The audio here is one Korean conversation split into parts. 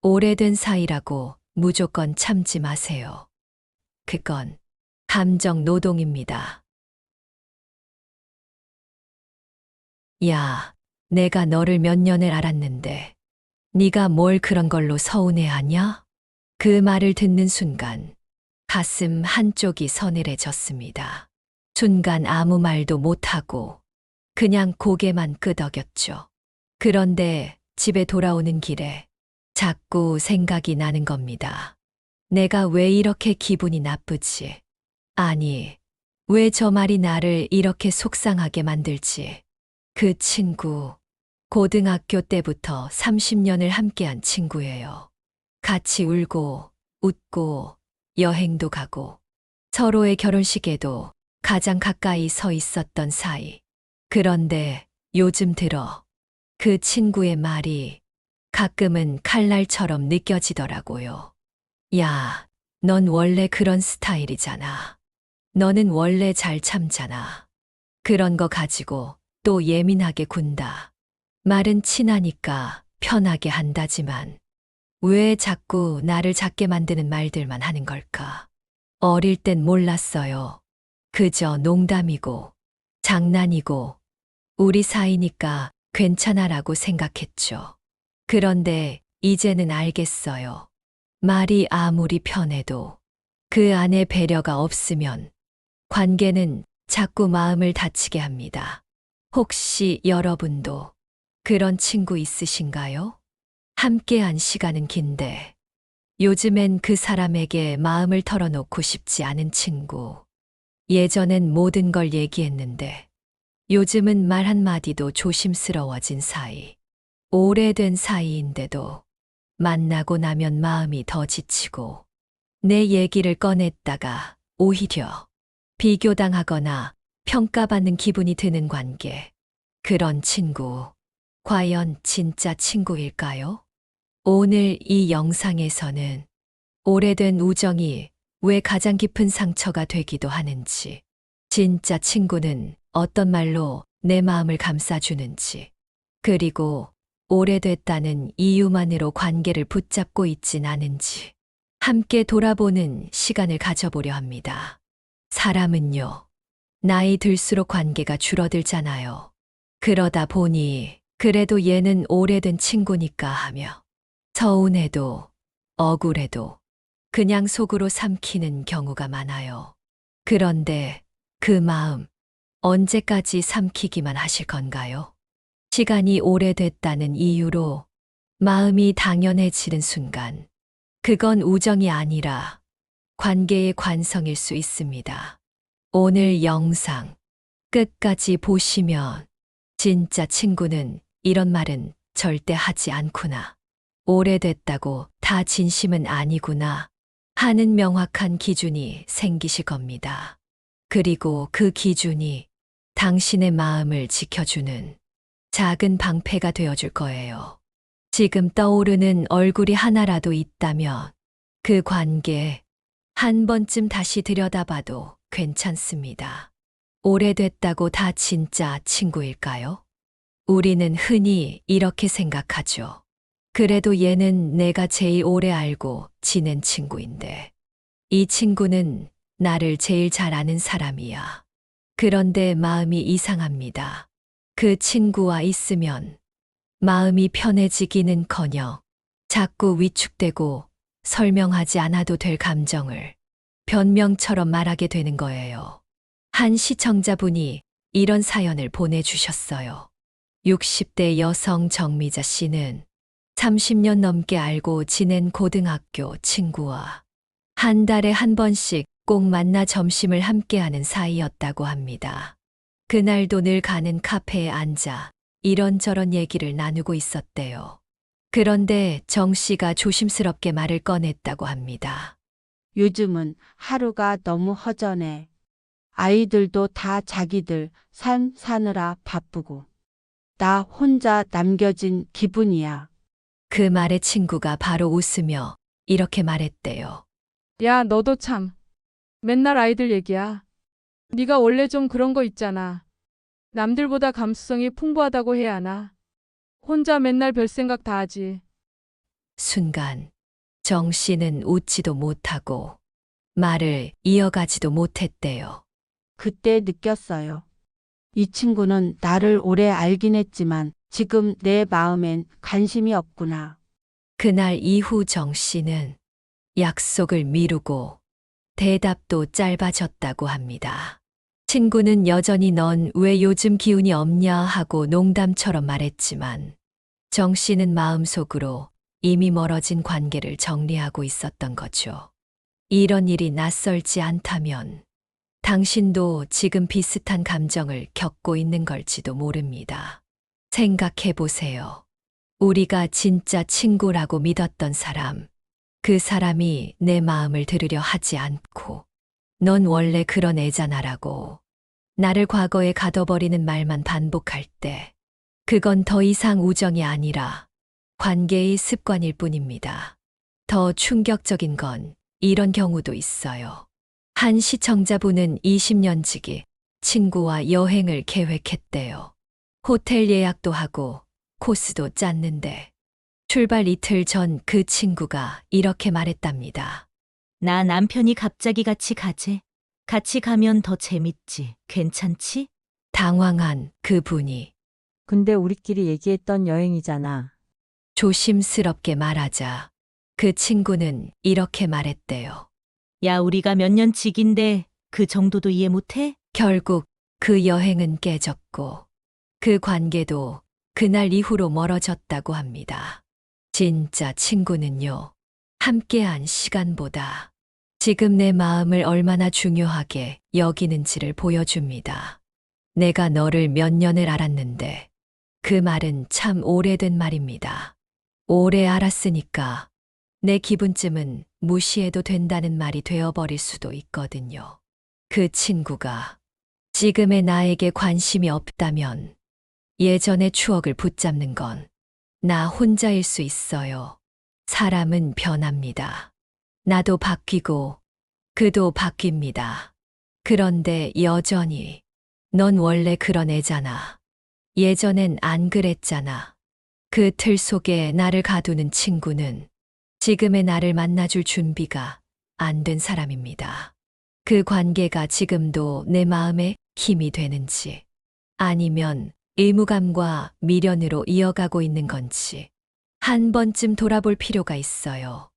오래된 사이라고 무조건 참지 마세요. 그건 감정 노동입니다. 야, 내가 너를 몇 년을 알았는데 네가 뭘 그런 걸로 서운해하냐? 그 말을 듣는 순간 가슴 한쪽이 서늘해졌습니다. 순간 아무 말도 못하고 그냥 고개만 끄덕였죠. 그런데 집에 돌아오는 길에 자꾸 생각이 나는 겁니다. 내가 왜 이렇게 기분이 나쁘지? 아니, 왜 저 말이 나를 이렇게 속상하게 만들지? 그 친구, 고등학교 때부터 30년을 함께한 친구예요. 같이 울고, 웃고, 여행도 가고, 서로의 결혼식에도 가장 가까이 서 있었던 사이. 그런데 요즘 들어 그 친구의 말이 가끔은 칼날처럼 느껴지더라고요. 야, 넌 원래 그런 스타일이잖아. 너는 원래 잘 참잖아. 그런 거 가지고 또 예민하게 군다. 말은 친하니까 편하게 한다지만 왜 자꾸 나를 작게 만드는 말들만 하는 걸까? 어릴 땐 몰랐어요. 그저 농담이고 장난이고 우리 사이니까 괜찮아라고 생각했죠. 그런데 이제는 알겠어요. 말이 아무리 편해도 그 안에 배려가 없으면 관계는 자꾸 마음을 다치게 합니다. 혹시 여러분도 그런 친구 있으신가요? 함께한 시간은 긴데 요즘엔 그 사람에게 마음을 털어놓고 싶지 않은 친구. 예전엔 모든 걸 얘기했는데 요즘은 말 한마디도 조심스러워진 사이. 오래된 사이인데도 만나고 나면 마음이 더 지치고 내 얘기를 꺼냈다가 오히려 비교당하거나 평가받는 기분이 드는 관계. 그런 친구, 과연 진짜 친구일까요? 오늘 이 영상에서는 오래된 우정이 왜 가장 깊은 상처가 되기도 하는지, 진짜 친구는 어떤 말로 내 마음을 감싸주는지, 그리고 오래됐다는 이유만으로 관계를 붙잡고 있진 않은지, 함께 돌아보는 시간을 가져보려 합니다. 사람은요, 나이 들수록 관계가 줄어들잖아요. 그러다 보니, 그래도 얘는 오래된 친구니까 하며, 서운해도, 억울해도, 그냥 속으로 삼키는 경우가 많아요. 그런데 그 마음, 언제까지 삼키기만 하실 건가요? 시간이 오래됐다는 이유로 마음이 당연해지는 순간, 그건 우정이 아니라 관계의 관성일 수 있습니다. 오늘 영상 끝까지 보시면 진짜 친구는 이런 말은 절대 하지 않구나. 오래됐다고 다 진심은 아니구나 하는 명확한 기준이 생기실 겁니다. 그리고 그 기준이 당신의 마음을 지켜주는 작은 방패가 되어줄 거예요. 지금 떠오르는 얼굴이 하나라도 있다면 그 관계 한 번쯤 다시 들여다봐도 괜찮습니다. 오래됐다고 다 진짜 친구일까요? 우리는 흔히 이렇게 생각하죠. 그래도 얘는 내가 제일 오래 알고 지낸 친구인데, 이 친구는 나를 제일 잘 아는 사람이야. 그런데 마음이 이상합니다. 그 친구와 있으면 마음이 편해지기는커녕 자꾸 위축되고 설명하지 않아도 될 감정을 변명처럼 말하게 되는 거예요. 한 시청자분이 이런 사연을 보내주셨어요. 60대 여성 정미자 씨는 30년 넘게 알고 지낸 고등학교 친구와 한 달에 한 번씩 꼭 만나 점심을 함께하는 사이였다고 합니다. 그날도 늘 가는 카페에 앉아 이런저런 얘기를 나누고 있었대요. 그런데 정 씨가 조심스럽게 말을 꺼냈다고 합니다. 요즘은 하루가 너무 허전해. 아이들도 다 자기들 삶 사느라 바쁘고. 나 혼자 남겨진 기분이야. 그 말에 친구가 바로 웃으며 이렇게 말했대요. 야, 너도 참. 맨날 아이들 얘기야. 네가 원래 좀 그런 거 있잖아. 남들보다 감수성이 풍부하다고 해야 하나. 혼자 맨날 별 생각 다 하지. 순간 정 씨는 웃지도 못하고 말을 이어가지도 못했대요. 그때 느꼈어요. 이 친구는 나를 오래 알긴 했지만 지금 내 마음엔 관심이 없구나. 그날 이후 정 씨는 약속을 미루고 대답도 짧아졌다고 합니다. 친구는 여전히 넌 왜 요즘 기운이 없냐 하고 농담처럼 말했지만 정 씨는 마음속으로 이미 멀어진 관계를 정리하고 있었던 거죠. 이런 일이 낯설지 않다면 당신도 지금 비슷한 감정을 겪고 있는 걸지도 모릅니다. 생각해 보세요. 우리가 진짜 친구라고 믿었던 사람, 그 사람이 내 마음을 들으려 하지 않고 넌 원래 그런 애잖아라고 나를 과거에 가둬버리는 말만 반복할 때 그건 더 이상 우정이 아니라 관계의 습관일 뿐입니다. 더 충격적인 건 이런 경우도 있어요. 한 시청자분은 20년 지기 친구와 여행을 계획했대요. 호텔 예약도 하고 코스도 짰는데 출발 이틀 전 그 친구가 이렇게 말했답니다. 나 남편이 갑자기 같이 가재. 같이 가면 더 재밌지. 괜찮지? 당황한 그분이 근데 우리끼리 얘기했던 여행이잖아. 조심스럽게 말하자 그 친구는 이렇게 말했대요. 야, 우리가 몇 년 지기인데 그 정도도 이해 못해? 결국 그 여행은 깨졌고 그 관계도 그날 이후로 멀어졌다고 합니다. 진짜 친구는요, 함께한 시간보다 지금 내 마음을 얼마나 중요하게 여기는지를 보여줍니다. 내가 너를 몇 년을 알았는데 그 말은 참 오래된 말입니다. 오래 알았으니까 내 기분쯤은 무시해도 된다는 말이 되어버릴 수도 있거든요. 그 친구가 지금의 나에게 관심이 없다면 예전의 추억을 붙잡는 건 나 혼자일 수 있어요. 사람은 변합니다. 나도 바뀌고 그도 바뀝니다. 그런데 여전히 넌 원래 그런 애잖아. 예전엔 안 그랬잖아. 그 틀 속에 나를 가두는 친구는 지금의 나를 만나줄 준비가 안 된 사람입니다. 그 관계가 지금도 내 마음에 힘이 되는지 아니면 의무감과 미련으로 이어가고 있는 건지 한 번쯤 돌아볼 필요가 있어요.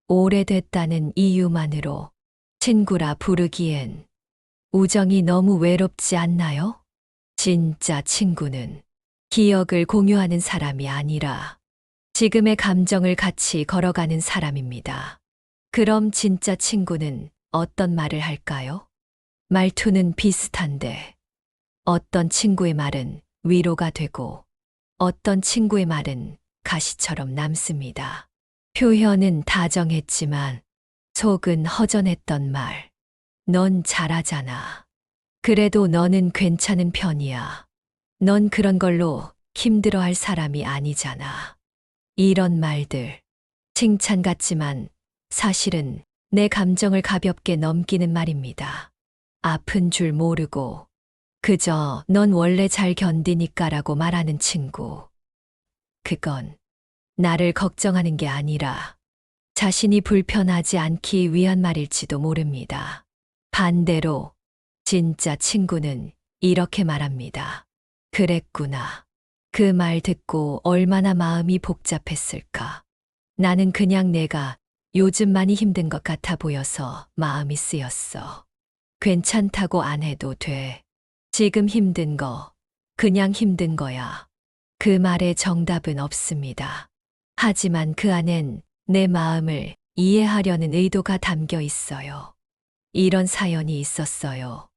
오래됐다는 이유만으로 친구라 부르기엔 우정이 너무 외롭지 않나요? 진짜 친구는 기억을 공유하는 사람이 아니라 지금의 감정을 같이 걸어가는 사람입니다. 그럼 진짜 친구는 어떤 말을 할까요? 말투는 비슷한데 어떤 친구의 말은 위로가 되고 어떤 친구의 말은 가시처럼 남습니다. 표현은 다정했지만 속은 허전했던 말. 넌 잘하잖아. 그래도 너는 괜찮은 편이야. 넌 그런 걸로 힘들어할 사람이 아니잖아. 이런 말들. 칭찬 같지만 사실은 내 감정을 가볍게 넘기는 말입니다. 아픈 줄 모르고 그저 넌 원래 잘 견디니까라고 말하는 친구. 그건 나를 걱정하는 게 아니라 자신이 불편하지 않기 위한 말일지도 모릅니다. 반대로 진짜 친구는 이렇게 말합니다. 그랬구나. 그 말 듣고 얼마나 마음이 복잡했을까. 나는 그냥 내가 요즘 많이 힘든 것 같아 보여서 마음이 쓰였어. 괜찮다고 안 해도 돼. 지금 힘든 거, 그냥 힘든 거야. 그 말에 정답은 없습니다. 하지만 그 안엔 내 마음을 이해하려는 의도가 담겨 있어요. 이런 사연이 있었어요.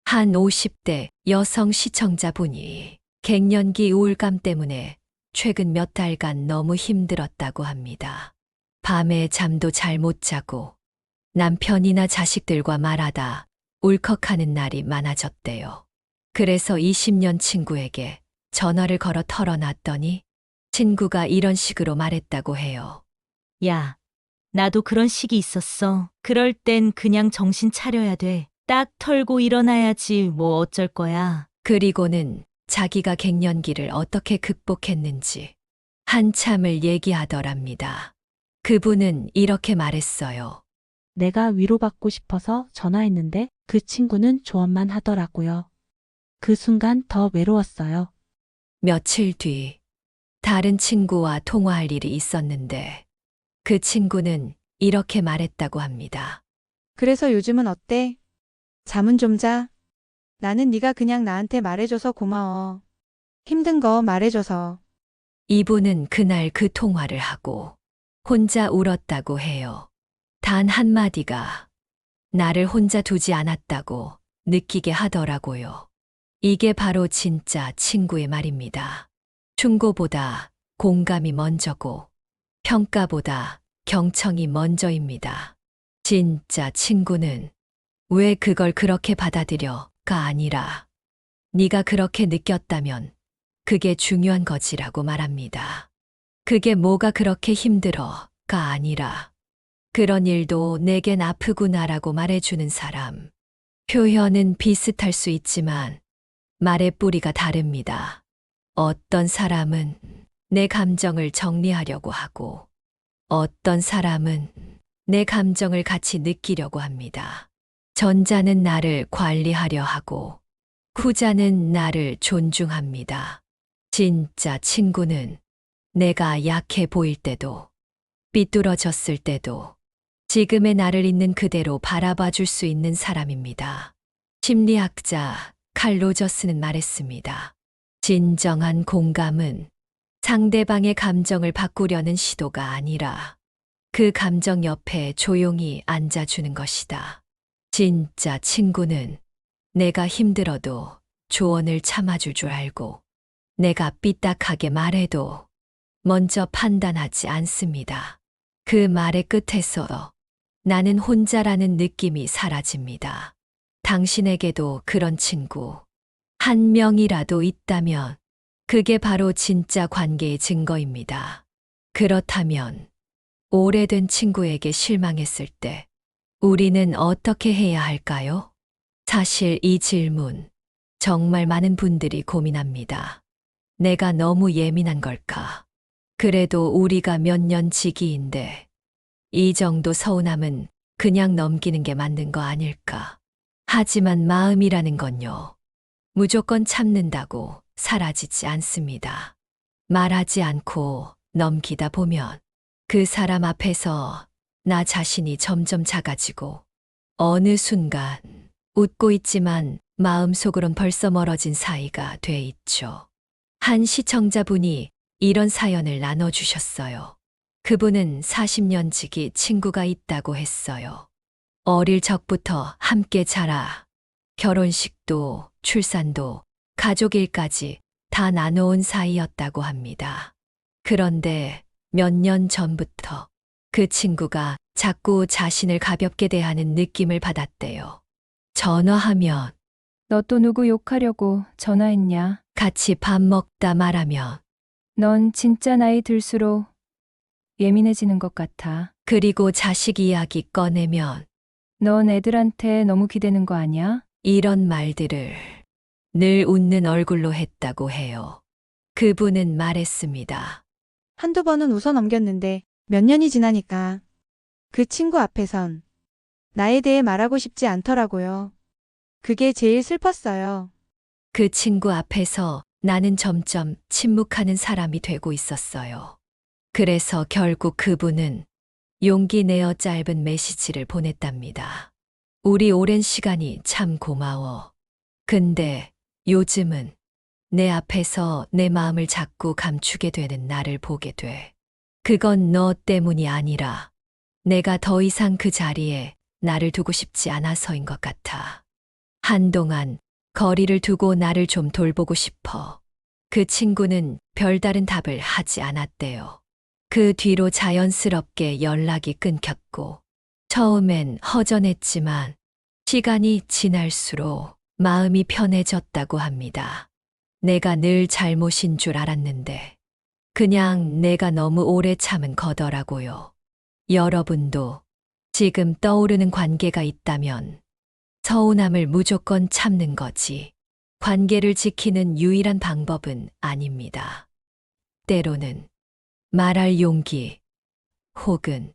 한 50대 여성 시청자분이 갱년기 우울감 때문에 최근 몇 달간 너무 힘들었다고 합니다. 밤에 잠도 잘 못 자고 남편이나 자식들과 말하다 울컥하는 날이 많아졌대요. 그래서 20년 친구에게 전화를 걸어 털어놨더니 친구가 이런 식으로 말했다고 해요. 야, 나도 그런 시기 있었어. 그럴 땐 그냥 정신 차려야 돼. 딱 털고 일어나야지 뭐 어쩔 거야. 그리고는 자기가 갱년기를 어떻게 극복했는지 한참을 얘기하더랍니다. 그분은 이렇게 말했어요. 내가 위로받고 싶어서 전화했는데 그 친구는 조언만 하더라고요. 그 순간 더 외로웠어요. 며칠 뒤 다른 친구와 통화할 일이 있었는데 그 친구는 이렇게 말했다고 합니다. 그래서 요즘은 어때? 잠은 좀 자. 나는 네가 그냥 나한테 말해줘서 고마워. 힘든 거 말해줘서. 이분은 그날 그 통화를 하고 혼자 울었다고 해요. 단 한마디가 나를 혼자 두지 않았다고 느끼게 하더라고요. 이게 바로 진짜 친구의 말입니다. 충고보다 공감이 먼저고 평가보다 경청이 먼저입니다. 진짜 친구는 왜 그걸 그렇게 받아들여가 아니라 네가 그렇게 느꼈다면 그게 중요한 거지라고 말합니다. 그게 뭐가 그렇게 힘들어가 아니라 그런 일도 내겐 아프구나라고 말해주는 사람. 표현은 비슷할 수 있지만 말의 뿌리가 다릅니다. 어떤 사람은 내 감정을 정리하려고 하고 어떤 사람은 내 감정을 같이 느끼려고 합니다. 전자는 나를 관리하려 하고 후자는 나를 존중합니다. 진짜 친구는 내가 약해 보일 때도 삐뚤어졌을 때도 지금의 나를 있는 그대로 바라봐 줄 수 있는 사람입니다. 심리학자 칼 로저스는 말했습니다. 진정한 공감은 상대방의 감정을 바꾸려는 시도가 아니라 그 감정 옆에 조용히 앉아주는 것이다. 진짜 친구는 내가 힘들어도 조언을 참아줄 줄 알고 내가 삐딱하게 말해도 먼저 판단하지 않습니다. 그 말의 끝에서 나는 혼자라는 느낌이 사라집니다. 당신에게도 그런 친구 한 명이라도 있다면 그게 바로 진짜 관계의 증거입니다. 그렇다면 오래된 친구에게 실망했을 때 우리는 어떻게 해야 할까요? 사실 이 질문 정말 많은 분들이 고민합니다. 내가 너무 예민한 걸까? 그래도 우리가 몇 년 지기인데 이 정도 서운함은 그냥 넘기는 게 맞는 거 아닐까? 하지만 마음이라는 건요. 무조건 참는다고 사라지지 않습니다. 말하지 않고 넘기다 보면 그 사람 앞에서 나 자신이 점점 작아지고 어느 순간 웃고 있지만 마음속으론 벌써 멀어진 사이가 돼 있죠. 한 시청자분이 이런 사연을 나눠주셨어요. 그분은 40년 지기 친구가 있다고 했어요. 어릴 적부터 함께 자라 결혼식도 출산도 가족 일까지 다 나눠온 사이였다고 합니다. 그런데 몇 년 전부터 그 친구가 자꾸 자신을 가볍게 대하는 느낌을 받았대요. 전화하면 너 또 누구 욕하려고 전화했냐? 같이 밥 먹다 말하면 넌 진짜 나이 들수록 예민해지는 것 같아. 그리고 자식 이야기 꺼내면 넌 애들한테 너무 기대는 거 아니야? 이런 말들을 늘 웃는 얼굴로 했다고 해요. 그분은 말했습니다. 한두 번은 웃어 넘겼는데 몇 년이 지나니까 그 친구 앞에선 나에 대해 말하고 싶지 않더라고요. 그게 제일 슬펐어요. 그 친구 앞에서 나는 점점 침묵하는 사람이 되고 있었어요. 그래서 결국 그분은 용기 내어 짧은 메시지를 보냈답니다. 우리 오랜 시간이 참 고마워. 근데 요즘은 내 앞에서 내 마음을 자꾸 감추게 되는 나를 보게 돼. 그건 너 때문이 아니라 내가 더 이상 그 자리에 나를 두고 싶지 않아서인 것 같아. 한동안 거리를 두고 나를 좀 돌보고 싶어. 그 친구는 별다른 답을 하지 않았대요. 그 뒤로 자연스럽게 연락이 끊겼고, 처음엔 허전했지만 시간이 지날수록 마음이 편해졌다고 합니다. 내가 늘 잘못인 줄 알았는데, 그냥 내가 너무 오래 참은 거더라고요. 여러분도 지금 떠오르는 관계가 있다면 서운함을 무조건 참는 거지. 관계를 지키는 유일한 방법은 아닙니다. 때로는 말할 용기 혹은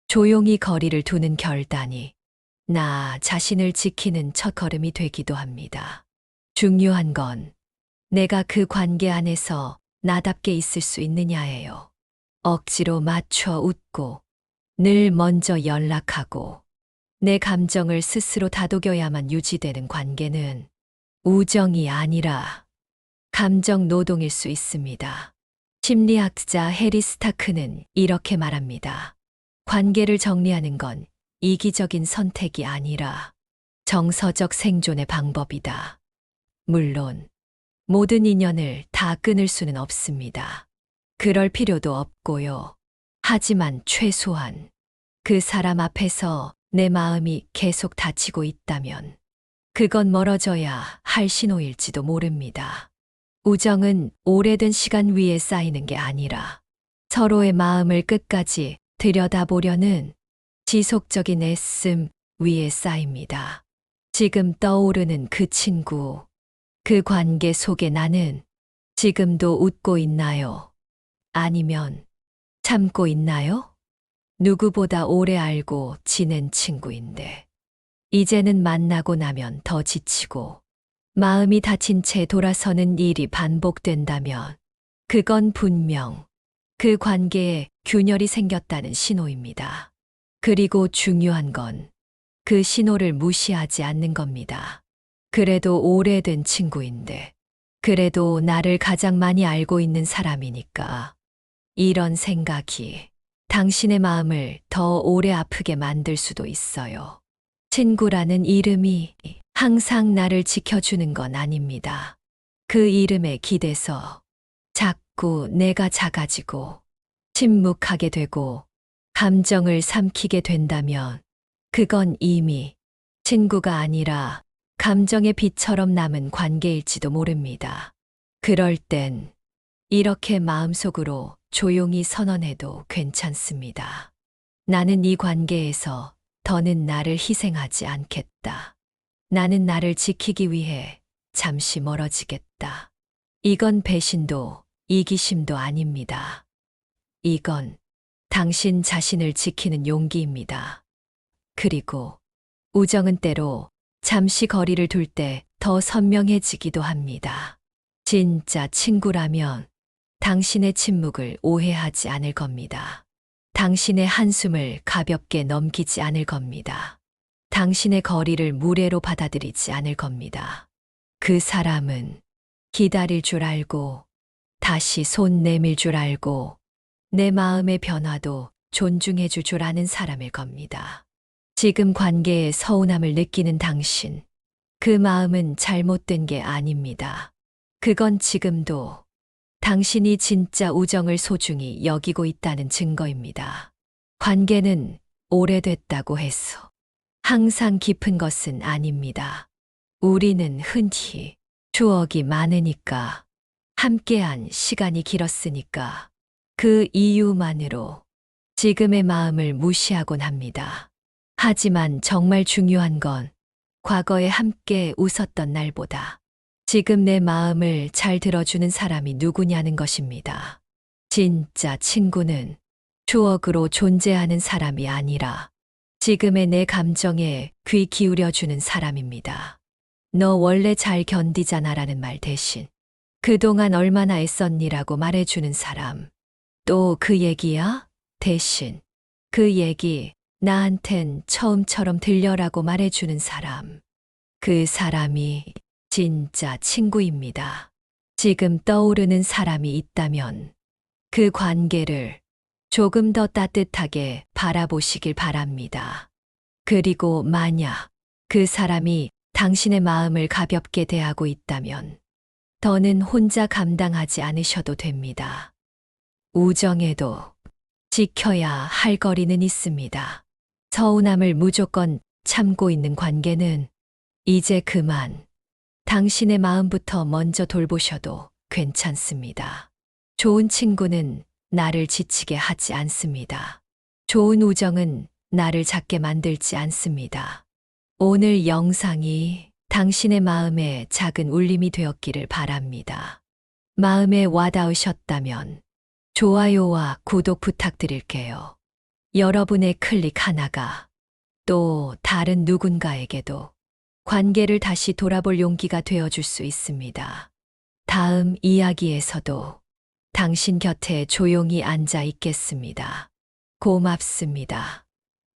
조용히 거리를 두는 결단이 나 자신을 지키는 첫걸음이 되기도 합니다. 중요한 건 내가 그 관계 안에서 나답게 있을 수 있느냐예요. 억지로 맞춰 웃고 늘 먼저 연락하고 내 감정을 스스로 다독여야만 유지되는 관계는 우정이 아니라 감정 노동일 수 있습니다. 심리학자 해리 스타크는 이렇게 말합니다. 관계를 정리하는 건 이기적인 선택이 아니라 정서적 생존의 방법이다. 물론 모든 인연을 다 끊을 수는 없습니다. 그럴 필요도 없고요. 하지만 최소한 그 사람 앞에서 내 마음이 계속 다치고 있다면 그건 멀어져야 할 신호일지도 모릅니다. 우정은 오래된 시간 위에 쌓이는 게 아니라 서로의 마음을 끝까지 들여다보려는 지속적인 애씀 위에 쌓입니다. 지금 떠오르는 그 친구, 그 관계 속에 나는 지금도 웃고 있나요? 아니면 참고 있나요? 누구보다 오래 알고 지낸 친구인데, 이제는 만나고 나면 더 지치고, 마음이 다친 채 돌아서는 일이 반복된다면, 그건 분명 그 관계에 균열이 생겼다는 신호입니다. 그리고 중요한 건 그 신호를 무시하지 않는 겁니다. 그래도 오래된 친구인데, 그래도 나를 가장 많이 알고 있는 사람이니까, 이런 생각이 당신의 마음을 더 오래 아프게 만들 수도 있어요. 친구라는 이름이 항상 나를 지켜주는 건 아닙니다. 그 이름에 기대서 자꾸 내가 작아지고 침묵하게 되고 감정을 삼키게 된다면 그건 이미 친구가 아니라 감정의 빛처럼 남은 관계일지도 모릅니다. 그럴 땐 이렇게 마음속으로 조용히 선언해도 괜찮습니다. 나는 이 관계에서 더는 나를 희생하지 않겠다. 나는 나를 지키기 위해 잠시 멀어지겠다. 이건 배신도 이기심도 아닙니다. 이건 당신 자신을 지키는 용기입니다. 그리고 우정은 때로 잠시 거리를 둘 때 더 선명해지기도 합니다. 진짜 친구라면 당신의 침묵을 오해하지 않을 겁니다. 당신의 한숨을 가볍게 넘기지 않을 겁니다. 당신의 거리를 무례로 받아들이지 않을 겁니다. 그 사람은 기다릴 줄 알고 다시 손 내밀 줄 알고 내 마음의 변화도 존중해 줄 줄 아는 사람일 겁니다. 지금 관계에 서운함을 느끼는 당신, 그 마음은 잘못된 게 아닙니다. 그건 지금도 당신이 진짜 우정을 소중히 여기고 있다는 증거입니다. 관계는 오래됐다고 해서 항상 깊은 것은 아닙니다. 우리는 흔히 추억이 많으니까, 함께한 시간이 길었으니까 그 이유만으로 지금의 마음을 무시하곤 합니다. 하지만 정말 중요한 건 과거에 함께 웃었던 날보다 지금 내 마음을 잘 들어주는 사람이 누구냐는 것입니다. 진짜 친구는 추억으로 존재하는 사람이 아니라 지금의 내 감정에 귀 기울여주는 사람입니다. 너 원래 잘 견디잖아 라는 말 대신 그동안 얼마나 애썼니라고 말해주는 사람. 또 그 얘기야? 대신 그 얘기 나한텐 처음처럼 들려라고 말해주는 사람. 그 사람이 진짜 친구입니다. 지금 떠오르는 사람이 있다면 그 관계를 조금 더 따뜻하게 바라보시길 바랍니다. 그리고 만약 그 사람이 당신의 마음을 가볍게 대하고 있다면 더는 혼자 감당하지 않으셔도 됩니다. 우정에도 지켜야 할 거리는 있습니다. 서운함을 무조건 참고 있는 관계는 이제 그만 당신의 마음부터 먼저 돌보셔도 괜찮습니다. 좋은 친구는 나를 지치게 하지 않습니다. 좋은 우정은 나를 작게 만들지 않습니다. 오늘 영상이 당신의 마음에 작은 울림이 되었기를 바랍니다. 마음에 와닿으셨다면 좋아요와 구독 부탁드릴게요. 여러분의 클릭 하나가 또 다른 누군가에게도 관계를 다시 돌아볼 용기가 되어줄 수 있습니다. 다음 이야기에서도 당신 곁에 조용히 앉아 있겠습니다. 고맙습니다.